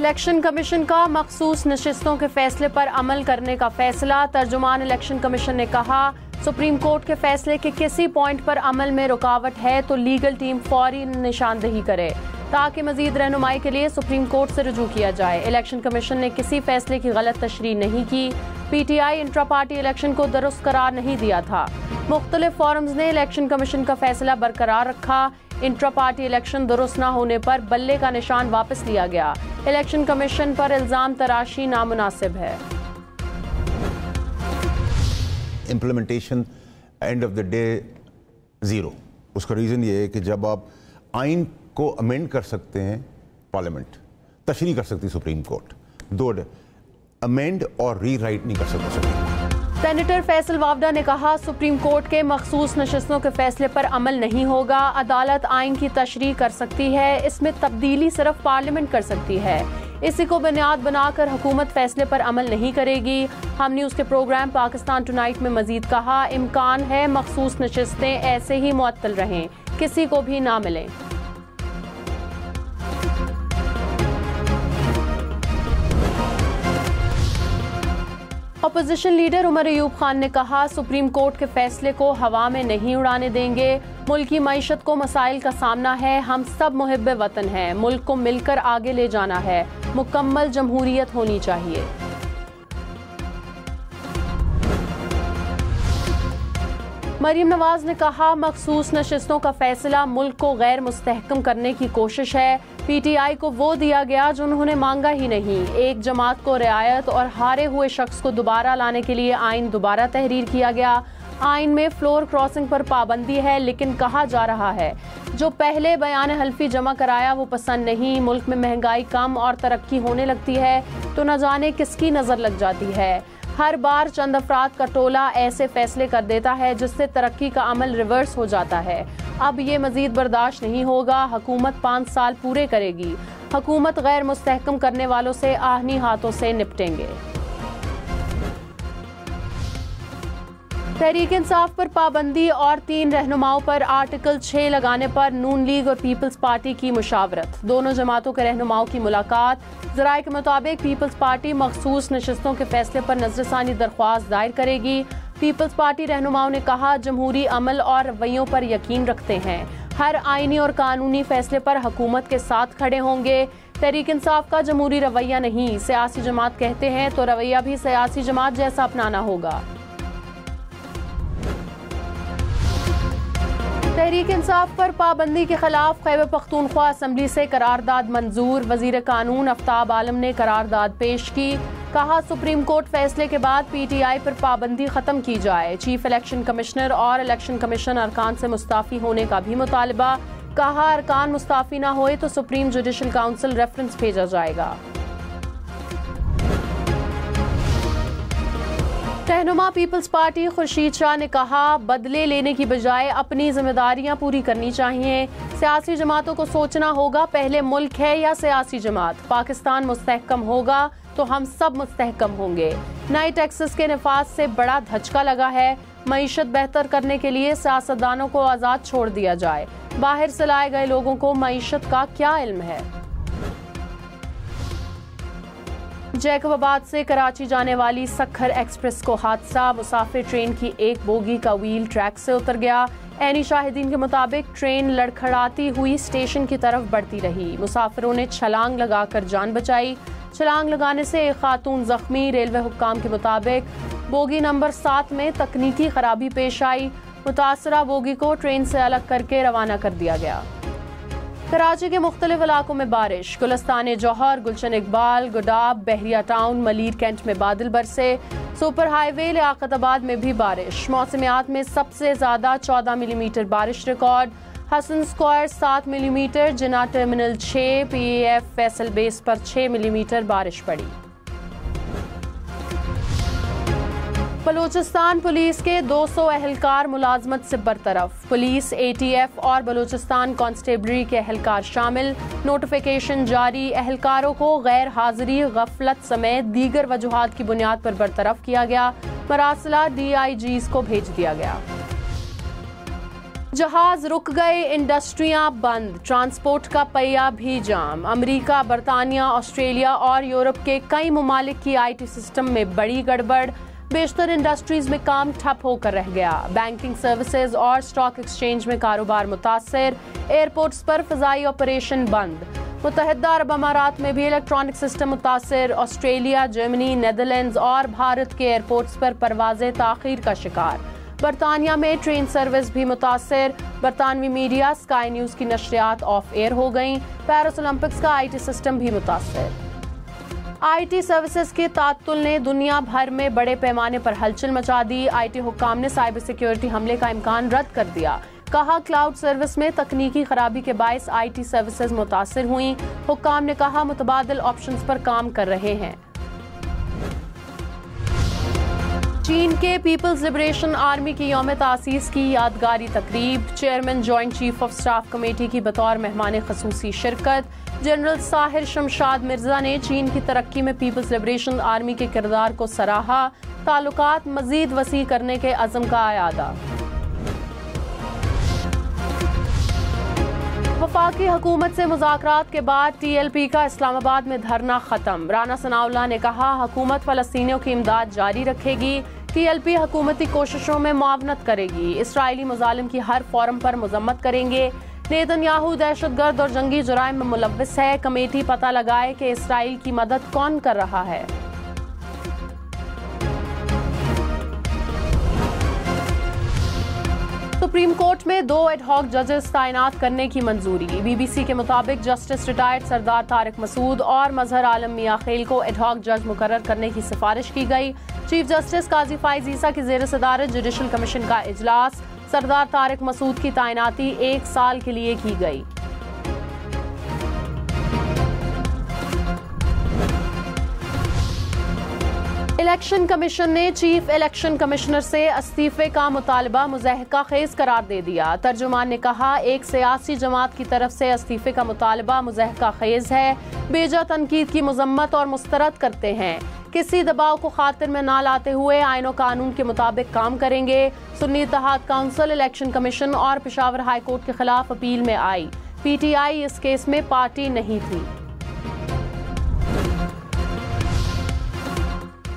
Election commission का मखसूस नशिस्तों के फैसले पर अमल करने का फैसला। तर्जुमान इलेक्शन कमीशन ने कहा, सुप्रीम कोर्ट के फैसले के किसी पॉइंट पर अमल में रुकावट है तो लीगल टीम फौरी निशानदेही करे ताकि मजीद रहनुमाई के लिए सुप्रीम कोर्ट से रुजू किया जाए। इलेक्शन कमीशन ने किसी फैसले की गलत तशरीह नहीं की। PTI इंट्रा पार्टी इलेक्शन को दुरुस्त करार नहीं दिया था। मुख्तलिफ फोरम्स ने इलेक्शन कमीशन का फैसला बरकरार रखा। इंट्रा पार्टी इलेक्शन दुरुस्त न होने पर बल्ले का निशान वापस लिया गया। इलेक्शन कमीशन पर इल्जाम तराशी नामुनासिब है। Implementation end of the day zero. उसका रीज़न ये है कि जब आप आइन को अमेंड कर सकते हैं, पार्लियामेंट तशरीह कर सकती सुप्रीम कोर्ट, दो अमेंड और री राइट नहीं कर सकते supreme court. Senator Faisal Vawda ने कहा, सुप्रीम कोर्ट के मखसूस नशिस्तों के फैसले पर अमल नहीं होगा। अदालत आइन की तशरीह कर सकती है, इसमें तब्दीली सिर्फ पार्लियामेंट कर सकती है। इसी को बुनियाद बनाकर हुकूमत फैसले पर अमल नहीं करेगी। हम न्यूज़ के प्रोग्राम पाकिस्तान टुनाइट में मजीद कहा, इम्कान है मखसूस नशिस्तें ऐसे ही मुअत्तल रहें, किसी को भी ना मिलें। अपोजिशन लीडर उमर अयूब खान ने कहा, सुप्रीम कोर्ट के फैसले को हवा में नहीं उड़ाने देंगे। मुल्क की मईशत को मसाइल का सामना है, हम सब मुहिब्बे वतन हैं, मुल्क को मिलकर आगे ले जाना है, मुकम्मल जमहूरियत होनी चाहिए। मरीम नवाज ने कहा, मखसूस नशिस्तों का फैसला मुल्क को गैर मुस्तहकम करने की कोशिश है। PTI को वो दिया गया जो उन्होंने मांगा ही नहीं। एक जमात को रियायत और हारे हुए शख्स को दोबारा लाने के लिए आइन दोबारा तहरीर किया गया। आइन में फ्लोर क्रॉसिंग पर पाबंदी है, लेकिन कहा जा रहा है जो पहले बयान हल्फी जमा कराया वो पसंद नहीं। मुल्क में महंगाई कम और तरक्की होने लगती है तो न जाने किसकी नजर लग जाती है। हर बार चंद अफराद का टोला ऐसे फैसले कर देता है जिससे तरक्की का अमल रिवर्स हो जाता है। अब ये मजीद बर्दाश्त नहीं होगा। हुकूमत 5 साल पूरे करेगी। हुकूमत गैर मुस्तहकम करने वालों से आहनी हाथों से निपटेंगे। तहरीक इंसाफ पर पाबंदी और 3 रहनुमाओं पर आर्टिकल 6 लगाने पर नून लीग और पीपल्स पार्टी की मुशावरत। दोनों जमातों के रहनुमाओं की मुलाकात। ज़राए के मुताबिक पीपल्स पार्टी मखसूस नशिस्तों के फैसले पर नजरसानी दरख्वास्त दायर करेगी। पीपल्स पार्टी रहनुमाओं ने कहा, जमहूरी अमल और रवैयों पर यकीन रखते हैं, हर आईनी और कानूनी फैसले पर हुकूमत के साथ खड़े होंगे। तहरीक इंसाफ का जमहूरी रवैया नहीं, सियासी जमात कहते हैं तो रवैया भी सियासी जमात जैसा अपनाना होगा। तहरीक इंसाफ पर पाबंदी के खिलाफ खैबर पख्तूनख्वा असम्बली से करारदाद मंजूर। वजीर कानून आफ्ताब आलम ने करारदाद पेश की। कहा, सुप्रीम कोर्ट फैसले के बाद PTI पर पाबंदी खत्म की जाए। चीफ इलेक्शन कमिश्नर और इलेक्शन कमीशन अरकान से मुस्ताफी होने का भी मुतालबा। कहा, अरकान मुस्ताफी ना होए तो सुप्रीम जुडिशल काउंसिल रेफरेंस भेजा जाएगा। रहनुमा पीपल्स पार्टी खुर्शीद शाह ने कहा, बदले लेने की बजाय अपनी जिम्मेदारियां पूरी करनी चाहिए। सियासी जमातों को सोचना होगा, पहले मुल्क है या सियासी जमात। पाकिस्तान मुस्तहकम होगा तो हम सब मुस्तहकम होंगे। नए टैक्सेस के नफाज से बड़ा धचका लगा है। मईशत बेहतर करने के लिए सियासतदानों को आज़ाद छोड़ दिया जाए। बाहर से लाए गए लोगों को मईशत का क्या इल्म है। जैकबाबाद से कराची जाने वाली सखर एक्सप्रेस को हादसा। मुसाफिर ट्रेन की एक बोगी का व्हील ट्रैक से उतर गया। ऐनी शाहिदीन के मुताबिक ट्रेन लड़खड़ाती हुई स्टेशन की तरफ बढ़ती रही। मुसाफिरों ने छलांग लगाकर जान बचाई। छलांग लगाने से एक खातून जख्मी। रेलवे हुक्काम के मुताबिक बोगी नंबर 7 में तकनीकी खराबी पेश आई। मुतासरा बोगी को ट्रेन से अलग करके रवाना कर दिया गया। कराची के मुख्तलिफ इलाकों में बारिश। गुलिस्तान जौहर, गुलशन इकबाल, गुडाब, बहरिया टाउन, मलीर कैंट में बादल बरसे। सुपर हाईवे लियाकताबाद में भी बारिश। मौसमियात में सबसे ज्यादा 14 मिलीमीटर बारिश रिकॉर्ड। हसन स्क्वायर 7 मिलीमीटर, जिना टर्मिनल 6, PAF फैसल बेस पर 6 मिलीमीटर बारिश पड़ी। बलूचिस्तान पुलिस के 200 एहलकार मुलाजमत से बरतरफ। पुलिस, ATF और बलूचिस्तान कांस्टेबलरी के एहलकार शामिल। नोटिफिकेशन जारी। एहलकारों को गैर हाजिरी, गफलत समेत दीगर वजूहात की बुनियाद पर बरतरफ किया गया। मरासला DIGs को भेज दिया गया। जहाज रुक गए, इंडस्ट्रियां बंद, ट्रांसपोर्ट का पहिया भी जाम। अमेरिका, बरतानिया, ऑस्ट्रेलिया और यूरोप के कई ममालिक की IT सिस्टम में बड़ी गड़बड़। बेशतर इंडस्ट्रीज में काम ठप होकर रह गया। बैंकिंग सर्विसेज और स्टॉक एक्सचेंज में कारोबार मुतासर। एयरपोर्ट्स पर फ़ज़ाई ऑपरेशन बंद। मुत्तहिदा अरब अमारात में भी इलेक्ट्रॉनिक सिस्टम मुतासर। ऑस्ट्रेलिया, जर्मनी, नेदरलैंड्स और भारत के एयरपोर्ट्स पर परवाज़ें ताख़ीर का शिकार। बरतानिया में ट्रेन सर्विस भी मुतासर। बरतानवी मीडिया स्काई न्यूज़ की नशरियात ऑफ एयर हो गईं। पेरिस ओलंपिक्स का IT सिस्टम भी मुतासर। IT सर्विसेज के तात्तुल ने दुनिया भर में बड़े पैमाने पर हलचल मचा दी। IT हुक्काम ने साइबर सिक्योरिटी हमले का इम्कान रद्द कर दिया। कहा, क्लाउड सर्विस में तकनीकी खराबी के बायस IT सर्विसेज मुतासर हुई। हुक्काम ने कहा, मुतबादिल ऑप्शंस पर काम कर रहे हैं। चीन के पीपल्स लिबरेशन आर्मी की यौम तासीस की यादगारी तकरीब। Chairman joint chief of staff committee की बतौर मेहमान खसूसी शिरकत। जनरल साहिर शमशाद मिर्जा ने चीन की तरक्की में पीपल्स लिबरेशन आर्मी के किरदार को सराहा। ताल्लुकात मजीद वसी करने के अज़म का आयादा। वफाकी हुकूमत से मुज़ाकरात के बाद TLP का इस्लामाबाद में धरना खत्म। राना सनाउल्लाह ने कहा, हुकूमत फ़लस्तीनियों की इमदाद जारी रखेगी। TLP हुकूमती कोशिशों में मुआवनत करेगी। इसराइली मुजालिम की हर फोरम पर मजम्मत करेंगे। नेतन्याहू दहशतगर्द और जंगी जुराइम में मुलव्विस है। कमेटी पता लगाए कि इसराइल की मदद कौन कर रहा है। सुप्रीम कोर्ट में 2 एडहॉक जजेस तैनात करने की मंजूरी। BBC के मुताबिक जस्टिस रिटायर्ड सरदार तारिक मसूद और मजहर आलम मियां खेल को एडहॉक जज मुकर्रर करने की सिफारिश की गई। चीफ जस्टिस काजी फाइज ईसा की ज़ेर सदारत जुडिशल कमीशन का इजलास। सरदार तारिक मसूद की तैनाती 1 साल के लिए की गई। इलेक्शन कमीशन ने चीफ इलेक्शन कमिश्नर से इस्तीफे का मुतालबा मुज़ाहिका खेज करार दे दिया। तर्जुमान ने कहा, एक सियासी जमात की तरफ से इस्तीफे का मुतालबा मुज़ाहिका खेज है। बेजा तनकीद की मजम्मत और मुस्तरद करते हैं। किसी दबाव को खातिर में ना लाते हुए आईन और कानून के मुताबिक काम करेंगे। सुन्नी इत्तेहाद काउंसिल, इलेक्शन कमीशन और पेशावर हाई कोर्ट के खिलाफ अपील में आई। PTI इस केस में पार्टी नहीं थी।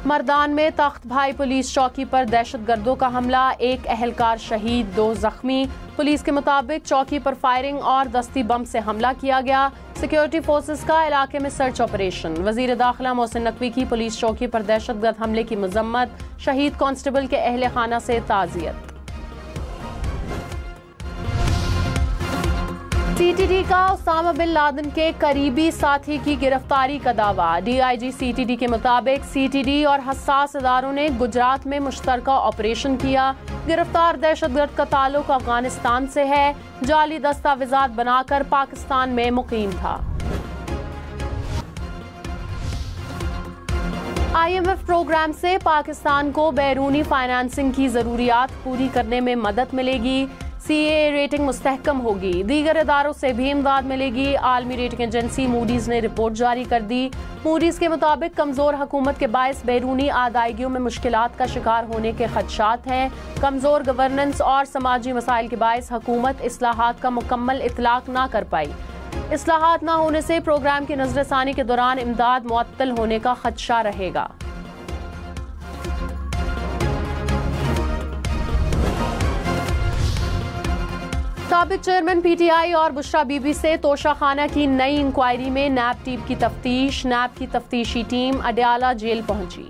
मर्दान में तख्त भाई पुलिस चौकी पर दहशतगर्दों का हमला। 1 अहलकार शहीद, 2 जख्मी। पुलिस के मुताबिक चौकी पर फायरिंग और दस्ती बम से हमला किया गया। सिक्योरिटी फोर्सेस का इलाके में सर्च ऑपरेशन। वजीर दाखिला मोहसिन नकवी की पुलिस चौकी पर दहशतगर्द हमले की मजम्मत। शहीद कांस्टेबल के अहले खाना से ताज़ियत। CTD का उसामा बिन लादेन के करीबी साथी की गिरफ्तारी का दावा। DIG CTD के मुताबिक CTD और हसास इदारों ने गुजरात में मुश्तरका ऑपरेशन किया। गिरफ्तार दहशतगर्द का ताल्लुक अफगानिस्तान से है। जाली दस्तावेजात बनाकर पाकिस्तान में मुकीम था। IMF प्रोग्राम से पाकिस्तान को बैरूनी फाइनेंसिंग की जरूरियात पूरी करने में मदद मिलेगी। CAA रेटिंग मुस्तहकम होगी। दीगर इदारों से भी इमदाद मिलेगी। आलमी रेटिंग एजेंसी मूडीज ने रिपोर्ट जारी कर दी। मूडीज के मुताबिक कमजोर हुकूमत के बायस बैरूनी आदायगियों में मुश्किलात का शिकार होने के खदशात हैं। कमजोर गवर्नेंस और समाजी मसाइल के बायस हुकूमत इस्लाहात का मुकम्मल इतलाक ना कर पाई। इस्लाहात ना होने से प्रोग्राम की नजरसानी के दौरान इमदाद मुअत्तल होने का खदशा रहेगा। साबिक चेयरमैन PTI और बुशरा बीबी से तोशाखाना की नई इंक्वायरी में नैब टीम की तफ्तीश। नैब की तफ्तीशी टीम अडयाला जेल पहुंची।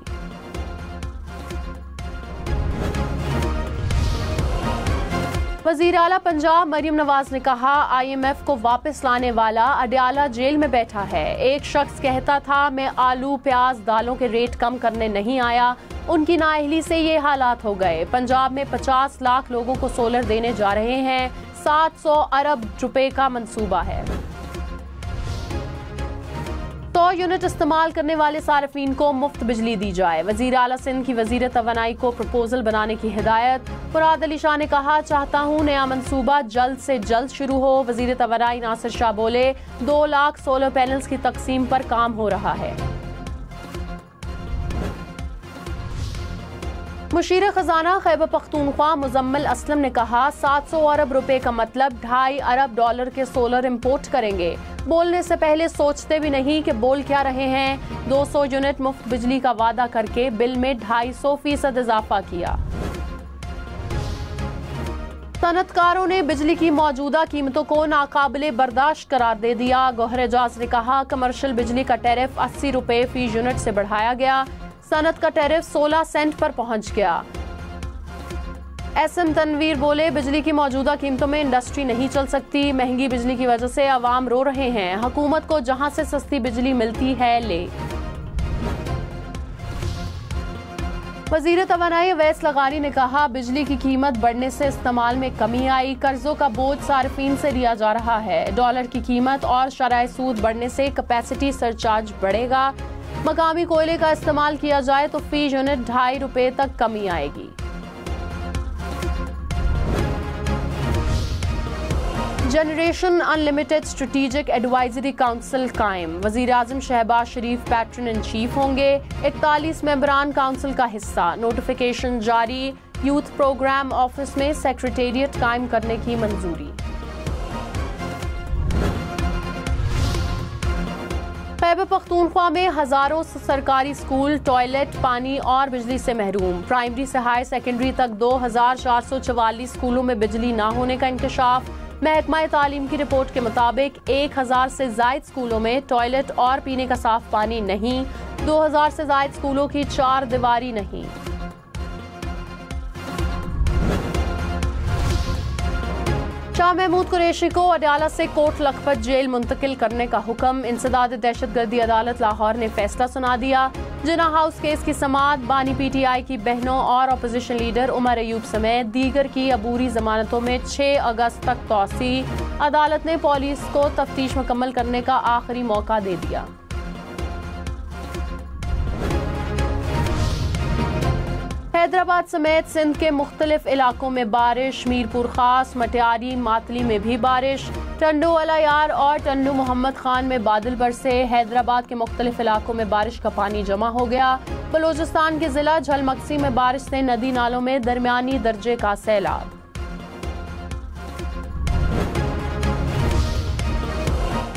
वजीर आला पंजाब मरियम नवाज ने कहा, IMF को वापस लाने वाला अडयाला जेल में बैठा है। एक शख्स कहता था, मैं आलू, प्याज, दालों के रेट कम करने नहीं आया। उनकी नाअहली से ये हालात हो गए। पंजाब में 50 लाख लोगों को सोलर देने जा रहे हैं। 700 अरब रुपए का मंसूबा है। 100 यूनिट इस्तेमाल करने वाले सार्फिन को मुफ्त बिजली दी जाए। वजीर आला सिंध की वजीर तवानाई को प्रपोजल बनाने की हिदायत। मुराद अली शाह ने कहा, चाहता हूँ नया मंसूबा जल्द से जल्द शुरू हो। वजीर तवानाई नासिर शाह बोले, 2 लाख सोलर पैनल्स की तकसीम पर काम हो रहा है। मुशीर खजाना खैबर पख्तूनख्वा मुजम्मिल असलम ने कहा 700 अरब रुपए का मतलब $2.5 अरब के सोलर इंपोर्ट करेंगे। बोलने से पहले सोचते भी नहीं कि बोल क्या रहे हैं। 200 यूनिट मुफ्त बिजली का वादा करके बिल में 250% इजाफा किया। सनतकारों ने बिजली की मौजूदा कीमतों को नाकाबिले बर्दाश्त करार दे दिया। गौहर एजाज ने कहा कमर्शियल बिजली का टैरिफ 80 रुपए फी यूनिट से बढ़ाया गया। सनत का टैरिफ 16 सेंट पर पहुंच गया। एसएम तनवीर बोले बिजली की मौजूदा कीमतों में इंडस्ट्री नहीं चल सकती। महंगी बिजली की वजह से अवाम रो रहे हैं। हुकूमत को जहां से सस्ती बिजली मिलती है ले। वज़ीर तवानाई अवैस लगानी ने कहा बिजली की कीमत बढ़ने से इस्तेमाल में कमी आई। कर्जों का बोझ सार्फिन से लिया जा रहा है। डॉलर की कीमत और शरह सूद बढ़ने से कैपेसिटी सरचार्ज बढ़ेगा। मकामी कोयले का इस्तेमाल किया जाए तो फी यूनिट 2.5 रुपए तक कमी आएगी। Generation unlimited strategic advisory council कायम। वजीर आजम शहबाज शरीफ पैट्रन इन चीफ होंगे। 41 मेंबरान काउंसिल का हिस्सा। नोटिफिकेशन जारी। यूथ प्रोग्राम ऑफिस में सेक्रेटेरिएट कायम करने की मंजूरी। खैबर पख्तूनख्वा में हजारों सरकारी स्कूल टॉयलेट, पानी और बिजली से महरूम। प्राइमरी से हायर सेकेंडरी तक 2444 स्कूलों में बिजली न होने का इंकशाफ। महकमा तालीम की रिपोर्ट के मुताबिक 1000 से जायद स्कूलों में टॉयलेट और पीने का साफ पानी नहीं। 2000 से जायद स्कूलों की 4 दीवारी नहीं। शाह महमूद कुरैशी को अदालत से कोट लखपत जेल मुंतकिल करने का हुक्म। इंसदाद दहशतगर्दी अदालत लाहौर ने फैसला सुना दिया। जिना हाउस केस की समाअत बानी PTI की बहनों और अपोजिशन लीडर उमर अयूब समेत दीगर की अबूरी जमानतों में 6 अगस्त तक तौसी। अदालत ने पुलिस को तफ्तीश मुकम्मल करने का आखिरी मौका दे दिया। हैदराबाद समेत सिंध के मुख्तलिफ इलाकों में बारिश। मीरपुर खास, मटियारी, मातली में भी बारिश। टंडू अलायार और टंडू मोहम्मद खान में बादल बरसे। हैदराबाद के मुख्तलिफ इलाकों में बारिश का पानी जमा हो गया। बलोचिस्तान के जिला झलमक्सी में बारिश से नदी नालों में दरमियानी दर्जे का सैलाब।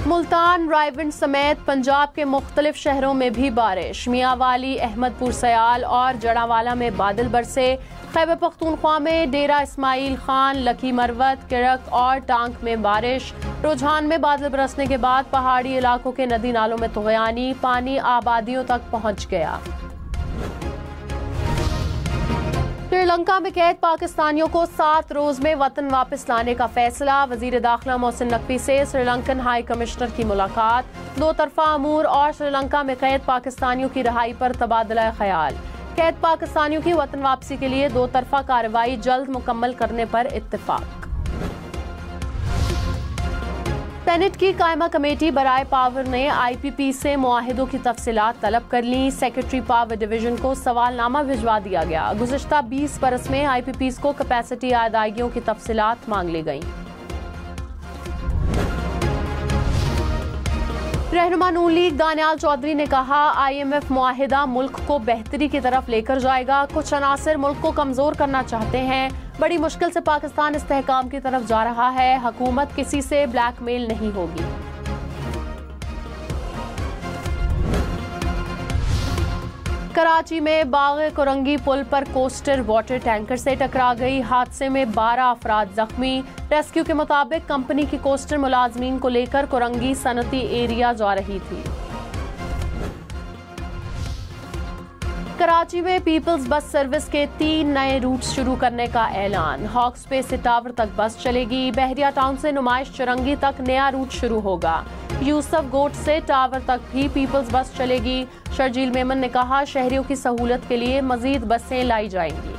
मुल्तान, रायवंड समेत पंजाब के मुख्तलिफ शहरों में भी बारिश। मियांवाली, अहमदपुर सयाल और जड़ावाला में बादल बरसे। खैबर पख्तूनख्वा में डेरा इस्माइल खान, लकी मरवत, किरक और टांक में बारिश। रुझान में बादल बरसने के बाद पहाड़ी इलाकों के नदी नालों में तुग़यानी। पानी आबादियों तक पहुंच गया। श्रीलंका में कैद पाकिस्तानियों को 7 रोज में वतन वापस लाने का फैसला। वजीर दाखिला मोहसिन नकवी से श्रीलंकन हाई कमिश्नर की मुलाकात। 2 तरफा अमूर और श्रीलंका में कैद पाकिस्तानियों की रिहाई पर तबादला ख्याल। कैद पाकिस्तानियों की वतन वापसी के लिए 2 तरफा कार्रवाई जल्द मुकम्मल करने पर इत्तेफाक। सेनेट की कायमा कमेटी बराए पावर ने IPP से मुआहिदों की तफसीलात तलब कर ली। सेक्रेटरी पावर डिवीजन को सवालनामा भिजवा दिया गया। गुज़िश्ता 20 बरस में IPPs को कैपेसिटी अदायगियों की तफसीलात मांग ली गई। रहनुमा नून लीग दानियाल चौधरी ने कहा IMF मुआहिदा मुल्क को बेहतरी की तरफ लेकर जाएगा। कुछ अनासर मुल्क को कमजोर करना चाहते हैं। बड़ी मुश्किल से पाकिस्तान इस्तेहकाम की तरफ जा रहा है। हुकूमत किसी से ब्लैकमेल नहीं होगी। कराची में बाग़े कुरंगी पुल पर कोस्टर वाटर टैंकर से टकरा गई। हादसे में 12 अफराद जख्मी। रेस्क्यू के मुताबिक कंपनी की कोस्टर मुलाजमीन को लेकर कुरंगी सनती एरिया जा रही थी। कराची में पीपल्स बस सर्विस के 3 नए रूट शुरू करने का ऐलान। हॉक्स पे से टावर तक बस चलेगी। बहरिया टाउन से नुमाइश चरंगी तक नया रूट शुरू होगा। यूसुफ गोट से टावर तक भी पीपल्स बस चलेगी। शर्जील मेमन ने कहा शहरियों की सहूलत के लिए मजीद बसें लाई जाएंगी।